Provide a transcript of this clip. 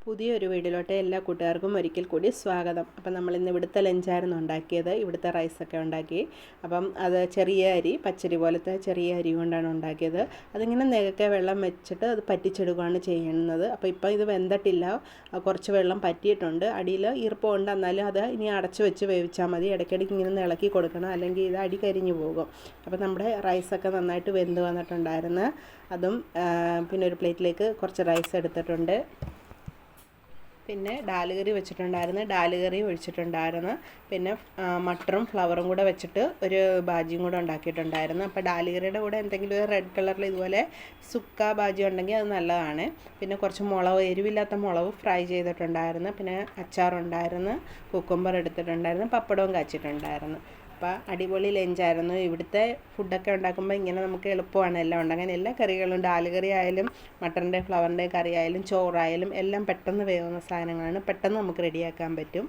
പുതിയൊരു വീഡിയോയിലോട്ട് എല്ലാ കൂട്ടുകാർക്കും ഒരിക്കൽ കൂടി സ്വാഗതം. അപ്പം നമ്മളിന്ന് ഇവിടുത്തെ ലഞ്ചായിരുന്നു ഉണ്ടാക്കിയത്. ഇവിടുത്തെ റൈസൊക്കെ ഉണ്ടാക്കി. അപ്പം അത് ചെറിയ അരി, പച്ചരി പോലത്തെ ചെറിയ അരി കൊണ്ടാണ് ഉണ്ടാക്കിയത്. അതിങ്ങനെ നെകക്കെ വെള്ളം വെച്ചിട്ട് അത് പറ്റിച്ചെടുക്കുകയാണ് ചെയ്യുന്നത്. അപ്പോൾ ഇപ്പം ഇത് വെന്തിട്ടില്ല, കുറച്ച് വെള്ളം പറ്റിയിട്ടുണ്ട്. അടിയിൽ ഈർപ്പമുണ്ട്, എന്നാലും അത് ഇനി അടച്ചു വെച്ച് വേവിച്ചാൽ മതി. ഇടയ്ക്കിടയ്ക്ക് ഇങ്ങനെ ഇളക്കി കൊടുക്കണം, അല്ലെങ്കിൽ ഇത് അടി കരിഞ്ഞു പോകും. അപ്പോൾ നമ്മുടെ റൈസൊക്കെ നന്നായിട്ട് വെന്ത് വന്നിട്ടുണ്ടായിരുന്നു. അതും പിന്നെ ഒരു പ്ലേറ്റിലേക്ക് കുറച്ച് റൈസ് എടുത്തിട്ടുണ്ട്. പിന്നെ ഡാൽ കറി വെച്ചിട്ടുണ്ടായിരുന്നു, ഡാൽ കറി ഒഴിച്ചിട്ടുണ്ടായിരുന്നു. പിന്നെ മട്ടറും ഫ്ലവറും കൂടെ വെച്ചിട്ട് ഒരു ബാജിയും കൂടെ ഉണ്ടാക്കിയിട്ടുണ്ടായിരുന്നു. അപ്പോൾ ഡാൽ കറിയുടെ കൂടെ എന്തെങ്കിലും ഒരു റെഡ് കളറിൽ ഇതുപോലെ സുക്ക ബാജി ഉണ്ടെങ്കിൽ അത് നല്ലതാണ്. പിന്നെ കുറച്ച് മുളക്, എരിവില്ലാത്ത മുളക് ഫ്രൈ ചെയ്തിട്ടുണ്ടായിരുന്നു. പിന്നെ അച്ചാറുണ്ടായിരുന്നു, കുക്കുംബർ എടുത്തിട്ടുണ്ടായിരുന്നു, പപ്പടവും കാച്ചിട്ടുണ്ടായിരുന്നു. അപ്പോൾ അടിപൊളി ലഞ്ചായിരുന്നു. ഇവിടുത്തെ ഫുഡൊക്കെ ഉണ്ടാക്കുമ്പോൾ ഇങ്ങനെ നമുക്ക് എളുപ്പമാണ് എല്ലാം ഉണ്ടാക്കാൻ. എല്ലാ കറികളും, ഡാൽ കറി ആയാലും മട്ടറിൻ്റെ ഫ്ലവറിൻ്റെ കറി ആയാലും ചോറായാലും എല്ലാം പെട്ടെന്ന് വേവുന്ന സാധനങ്ങളാണ്, പെട്ടെന്ന് നമുക്ക് റെഡിയാക്കാൻ പറ്റും.